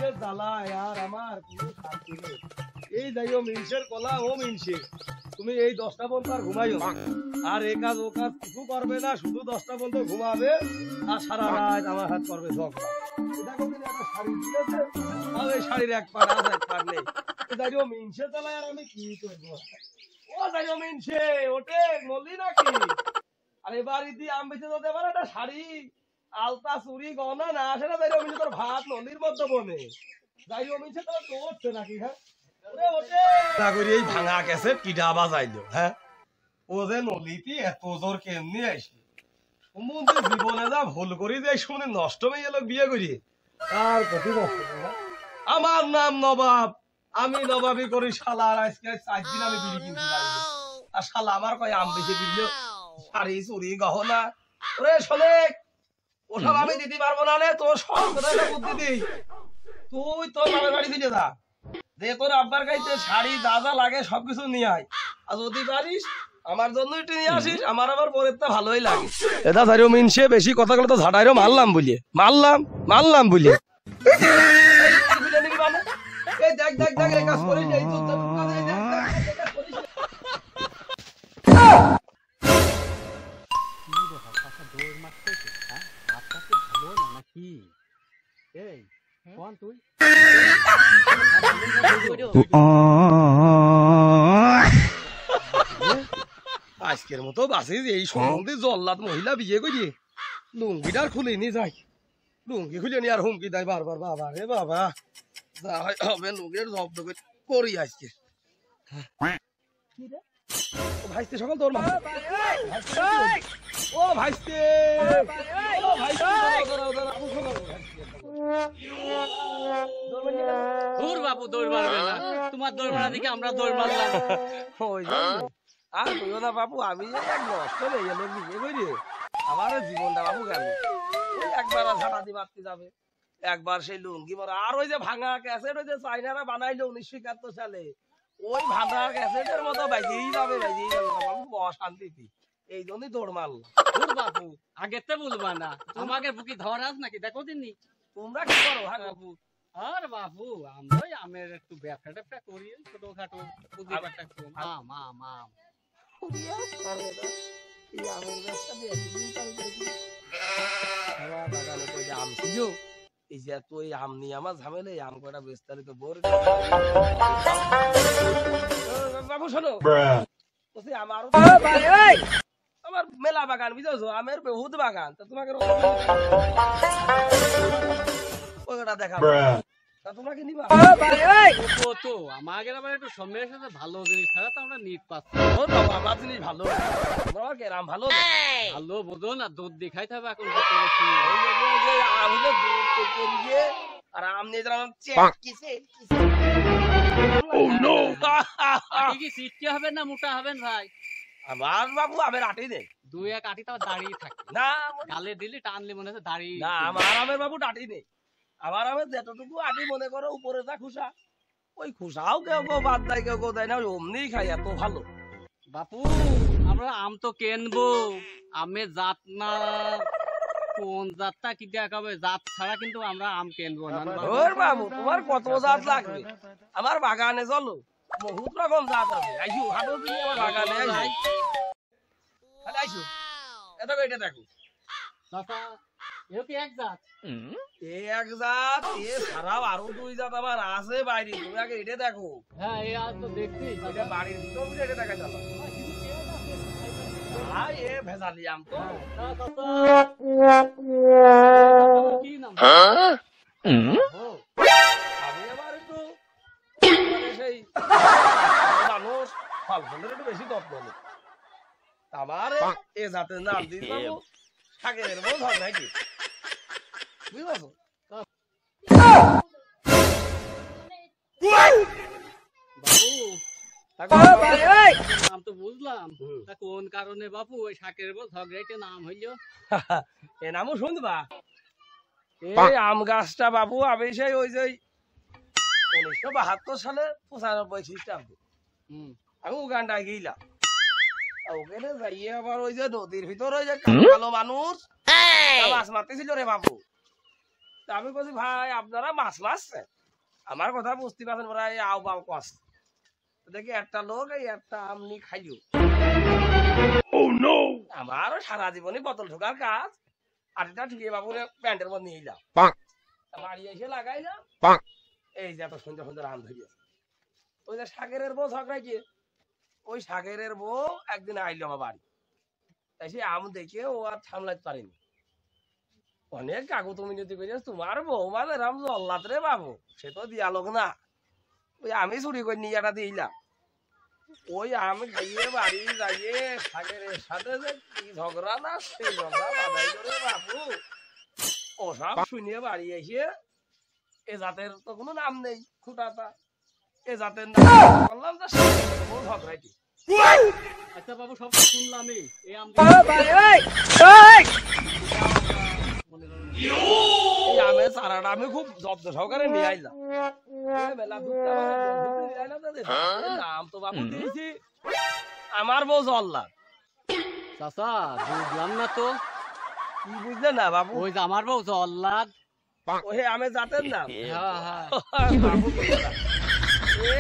মিনসের জ্বালায় আর আমার কোনো শান্তি নেই। এই যাইও মিনসের কলা ও মিনসে তুমি এই 10টা পর্যন্ত আর ঘুমাইও না, আর এ কাজ ও কাজ কিছু করবে না, শুধু 10টা পর্যন্ত ঘুমাবে আর সারা রাত আমার হাত করবে ঝগড়া। দেখো তুমি একটা শাড়ি দিয়েছে, আর এই শাড়ির এক পার আর এক পার নেই। যাইও মিনসে জ্বালায় আর আমি কি করবো? ও যাইও মিনসে ওটে মলি নাকি? আর এবার ইদি আম বেঁচে যেতে পারে একটা শাড়ি আলতা চুরি গহনা না আসে না, যাইও মিনসে তোর ভাত নদীর মধ্যে বনে। যাইও মিনসে তোর তোরছে নাকি? হ্যাঁ এই ভাঙা গেছে কিডা বাজাইলো। হ্যাঁ ও যে নদীতে এত জোর কেমনি আসি জীবনে যা ভুল করি যে শুনে নষ্ট হয়ে গেল বিয়ে করি। আর কত নষ্ট আমার নাম নবাব, আমি নবাবি করি শালার আজকে 4 দিন আমি বিড়ি কিনতে পারিনি, আর শালা আমার কয় আম বেশি দিল শাড়ি চুরি গহনা। ওরে শোনে ওসব আমি দিতে পারবো না রে, তোর সব কথা বুদ্ধি দিই, তুই তোর বাবার বাড়ি দিতে যা, যে তোর আব্বার গাইতে শাড়ি যা যা লাগে সবকিছু নিয়ে আয়, আর যদি পারিস আমার জন্য একটু নিয়ে আসিস, আমার আবার পরের তা ভালোই লাগে। এটা ধরো মিনসে বেশি কথা বলে তো ঝাড়াইরও মারলাম বুঝিয়ে মারলাম বুঝিয়ে। দেখ দেখ দেখ এই কাজ করিস এই তো আজকের মতো বাসে এই সম্বন্ধে জল্লাদ মহিলা বিয়ে করিয়ে লুঙ্গিটার খুলিনি যাই, লুঙ্গি খুলে নি আর হুমকি দেয় বারবার। বাবা রে বাবা যা হবে লুঙ্গির জব্দ করি আজকে। ও ভাইস্তে সকাল তোর ও ভাইস্তে দূর বাবু দৌড় মারবে না, তোমার দৌড় মারা দিকে আমরা দৌড় মারলাম। আর কইও না বাবু, আমি যে এক নষ্ট হয়ে গেল বিয়ে করি, আমার জীবনটা বাবু গেল। ওই একবার ঝাঁটা দিয়ে মারতে যাবে, একবার সেই লুঙ্গি মারা, আর ওই যে ভাঙা ক্যাসেট ওই যে চাইনারা বানাইলো 1971 সালে, ওই ভাঙা ক্যাসেটের মতো বাজিয়েই যাবে বাবু অশান্তি। এই জন্যই দৌড় মারলাম। দূর বাবু আগের তো বলবা না, আমাকে বুকি ধরাস নাকি? দেখো দিননি তোমরা কি করো? হ্যাঁ বাবু আর বাবু আমরা আমের একটু ব্যবসা ট্যাবসা করি, ছোটখাটো আম আম আম এই যে তুই আম নিয়ে আমার ঝামেলা, আম কটা বিস্তারিত বোর বাবু শোনো, আমারও আমার মেলা বাগান বুঝেছো, আমের বহুত বাগান, তা তোমাকে ওটা দেখাবো, তা তোমরা কি নিবা? তো আমাদের আবার একটু সময়ের সাথে ভালো জিনিস ছাড়া তো আমরা নিট পাচ্ছি। ও বাবা আমার জিনিস ভালো, তোমার কেরাম ভালো ভালো বোঝো না, দুধ দেখাইতে হবে এখন। আর আম নিয়ে কি সিটকে হবে না মোটা হবেন ভাই? আমার বাবু আমের আটি নেই, 2-1 আটি তো দাঁড়িয়ে থাকে না, গালে দিলি টানলে মনে হচ্ছে দাঁড়িয়ে না, আমার আমের বাবু আটি নেই। আমার আমের যেতটুকু আটি মনে করো উপরে যা খুশা, ওই খুশাও কেউ কেউ বাদ দেয়, কেউ কেউ দেয় না, ওই অমনি খাই, এত ভালো। বাপু আমরা আম তো কিনবো, আমের জাত না কোন জাতটা কি দেখাবে, জাত ছাড়া কিন্তু আমরা আম কিনবো না। বাবু তোমার কত জাত লাগবে? আমার বাগানে চলো, বহুত রকম জাত আছে, আইসু হাটো তুমি আমার বাগানে আইসু, এটা এটা দেখো কি এক জাত, এই এক জাত, এ ছাড়াও আরো 2 জাত আমার আছে বাইরে, তুমি আগে এটা দেখো। হ্যাঁ এই আজ তো দেখছি, এটা বাড়ির ভিতর এটা দেখা যাবে। এ ভেজালি আম তো। কি নাম? আমি আবার একটু সেই মানুষ ফল ফলের একটু বেশি যত্ন নেই, আমার এ জাতের নাম দিয়ে পাবো শাকের বউ ধর নাকি, বুঝতে নাম তো বুঝলাম, কোন কারণে বাপু ওই শাকের বউ ঝগড়াইতে নাম হইল? এ নামও শুনবা, এই আম গাছটা বাবু আমি সেই ওই যে 1972 সালে 95 খ্রিস্টাব্দে আমি উগান্ডায় গেলাম, ওখানে যাইয়ে আবার ওই যে নদীর ভিতরে ওই যে কালো মানুষ মাছ মারতেছিল রে বাবু, তা আমি বলছি ভাই আপনারা মাছ মারছেন, আমার কথা বুঝতে পারছেন ভাই, আও বাও কস দেখি একটা লোক এই একটা আমনি খাইও। আমারও সারা জীবনে বোতল ঢোকার কাজ, আটিটা ঠুকিয়ে বাবুরে প্যান্টের মধ্যে নিয়ে যাও, বাড়ি এসে লাগাই না, এই যে এত সুন্দর সুন্দর আম ধরিয়েছে। ওই যে সাগরের বউ ঝগড়াই গিয়ে, ওই সাগরের বউ একদিন আইলো আমার বাড়ি, তাই সে আম দেখে ও আর সামলাতে পারেনি, অনেক কাকু তুমি যদি কইছিস তোমার বউ মানে রাম জল্লাদ রে বাবু, সে তো দিয়া লোক না, ওই আমি চুরি করে নিয়ে এটা দিলাম, ওই আমি খাইয়ে বাড়ি যাইয়ে সাগরের সাথে যে কি ঝগড়া না সেই ঝগড়া বাধাই করে বাবু, ও সব শুনিয়ে বাড়ি এসে এ জাতের তো কোনো নাম নেই খুঁটাটা, এ জাতের নাম বললাম যে সাগরের বউ ঝগড়াইটি। আচ্ছা বাবু সব শুনলাম, এই আম এই আমের চারাটা আমি খুব যত্ন সহকারে নিয়ে আইলাম, মেলা ঘুরতে নাম তো বাবু দিয়েছি আমার বউ জল্লাদ। চাচা বুঝলাম না তো, কি বুঝলে না বাবু? ওই যে আমার বউ জল্লাদ। ওই আমের জাতের নাম। হ্যাঁ হ্যাঁ বাবু বললো না।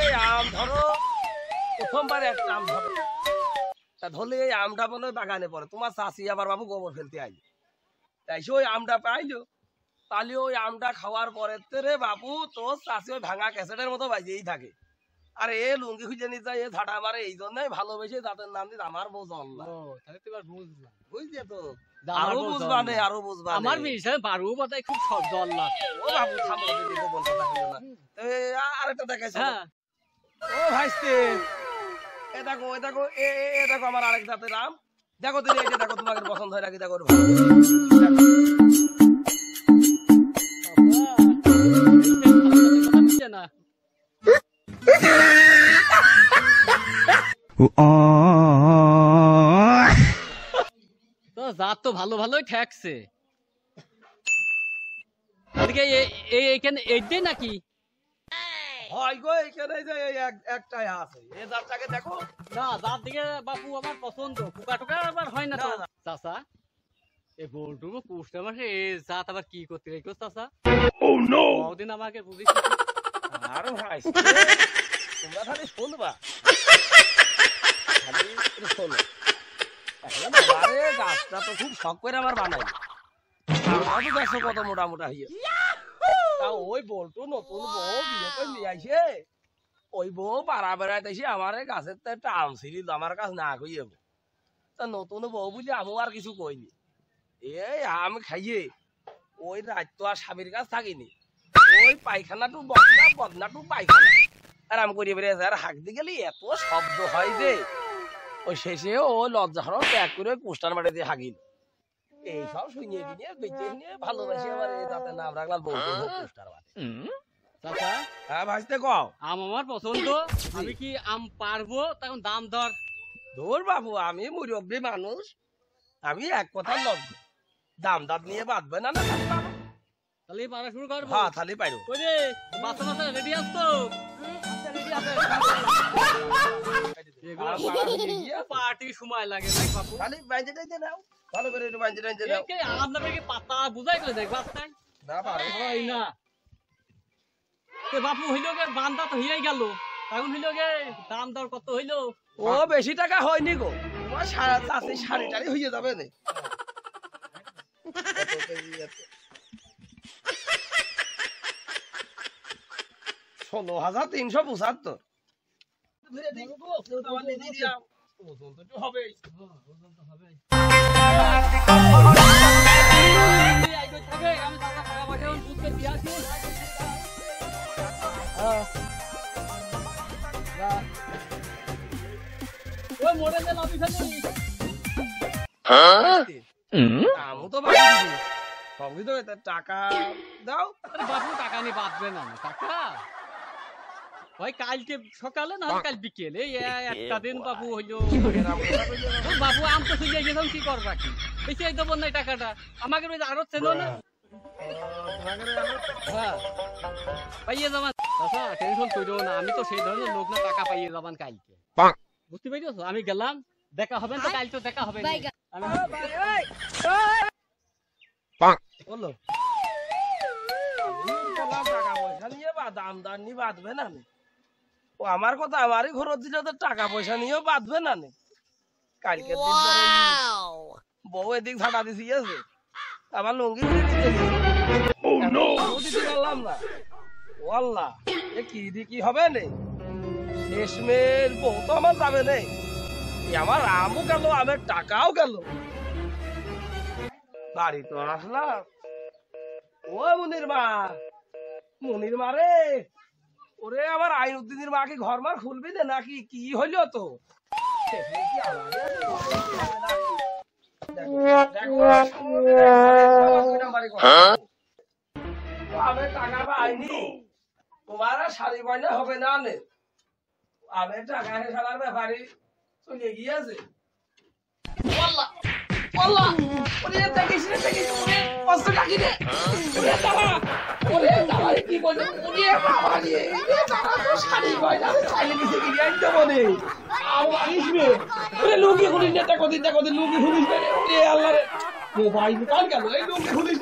এই আম ধরো প্রথমবার একটা আম ধরো, তা ধরলে এই আমটা বলে বাগানে পড়ে, তোমার চাষি আবার বাবু গোবর ফেলতে আইলো, তাই সে ওই আমটা পাইলো, তাহলে ওই আমটা খাওয়ার পরে রে বাবু তোর চাষি ওই ভাঙা ক্যাসেটের মতো বাজিয়েই থাকে, আর এ লুঙ্গি খুঁজে নিতে যায়, এ ঝাঁটা মারে, এই জন্যই ভালোবেসে জাতের নাম দিতে আমার বউ জল্লাদ। ও তাহলে তো এবার বুঝলাম, বুঝলে তো? আমার আরো বউ বুঝবা জল্লাদ। নেই, আরো বুঝবা আমার নেই। মেয়ে হিসাবে বারু বাতায় খুব সব জল্লাদ। ও বাবু থামো, যদি গোপন কথা কইও না। আরেকটা দেখাইছো হ্যাঁ ও ভাইস্তে, এ দেখো এ দেখো এ দেখো আমার আরেক জাতের আম, দেখো তুমি এটা দেখো, তোমাকে পছন্দ হয় নাকি দেখো, না তো জাত তো ভালো ভালোই ঠেকছে, এদিকে এইখানে এইটাই নাকি? হয় গো, এখানে যে এই একটাই আছে, এ জাতটাকে দেখো না জাত দিকে বাপু আমার পছন্দ, পোকা টোকা আবার হয় না তো। না, চাচা এই বলটুকু পুষতে মাসে এই জাত আবার কি করতে রেখো চাচা? কদিন আমাকে বুঝিস আর ভাই তোমরা খালি শুনবা, খালি একটু শোনো। এখন আমারে গাছটা তো খুব শখ করে আমার বানাই, আমার তো দেখছো কত মোটা মোটা হইয়ে, তা ওই বলতো নতুন বউ বিয়ে করে নিয়ে আইছে, ওই বউ পাড়া বেড়াইতে এসে আমার গাছের তো একটা আম ছিল, আমার কাছে না কইয়ে, তা নতুন বউ বুঝলি আমি আর কিছু কইনি, এই আম খাইয়ে ওই রাত তো আর স্বামীর কাছ থাকিনি, ওই পায়খানাটু বদনা বদনাটু পায়খানা আর আম করিয়ে বেরিয়েছে, আর হাঁক দিয়ে গেলে এত শব্দ হয় যে ওই শেষে ও লজ্জা হলো ত্যাগ করে ওই পোস্টার মাঠে দিয়ে হাগিল, এইসব শুনিয়ে দিয়ে বেঁচে নিয়ে ভালোবাসি আমার এই তাতে নাম রাখলাম বলতো পোস্টার মাঠে। চাচা হ্যাঁ ভাইতে কও। আম আমার পছন্দ, আমি কি আম পারবো, তখন দাম দর? ধর বাবু আমি মুরব্বী মানুষ, আমি এক কথা লজ্জ, দাম দাম নিয়ে বাঁধবে না না খালি পাবো। তাহলে পারা শুরু করবো। হ্যাঁ তাহলে পাইরো। ওই যে বাচ্চা বাচ্চা রেডি আসতো, পার্টি সময় লাগে না বাপু, খালি বাইজে টাইজে নাও, ভালো করে একটু বাইজে টাইজে নাও। আপনাদেরকে পাতা বুঝাই করে দেখ বাচ্চাই না পারো হয় না। বাপু হইল গে বান্দা তো হইয়াই গেল, এখন হইল গে দাম দর কত হইলো? ও বেশি টাকা হয়নি গো, তোমার চাষি শাড়ি টাড়ি হয়ে যাবে না। 16,375। হবে আমি টাকা পয়সা বুঝতে দিয়ে আসি। ওই মোড়ে লাভি খালি আমি তো বাকি দিবি সবই তো টাকা দাও। বাপু টাকা নিয়ে বাঁচবে না টাকা, ওই কালকে সকালে না হয় কাল বিকেলে একটা দিন বাবু হইলো। বাবু আম তো শুয়ে গেছিলাম, কি করবা কি বেশি দেবো না টাকাটা, আমাকে আরো চেন না। হ্যাঁ পাইয়ে যাবান চাচা, টেনশন করো না, আমি তো সেই ধরনের লোক না, টাকা পাইয়ে যাবান কালকে, বুঝতে পেরেছো? আমি গেলাম, দেখা হবে না কাল, তো দেখা হবে না। আমি দাম দানি বাঁধবে না নে। ও আমার কথা আমারই খরচ দিলে তো টাকা পয়সা নিয়েও বাঁধবে না নে। কালকে দিন পরে বউ এদিক ঝাঁটা দিছি আছে আমার লুঙ্গি দিতে পারলাম না। ও আল্লাহ, এ কি দি কি হবে নে, শেষমের বউ তো আমার যাবে নে, আমার আমও গেল, আমের টাকাও গেল। বাড়ি তো আসলাম। ও মুনির মা, মুনির মা রে, ওরে আমার আইনুদ্দিনের মা কি ঘর মার খুলবি না নাকি? কি হইল তো আমি টাকা পাইনি, তোমার শাড়ি গয়না হবে না নে, আমি টাকা খেলার ব্যাপারে চলে গিয়েছে। মোবাইল কাল গেল এই লুঙ্গি খুলিস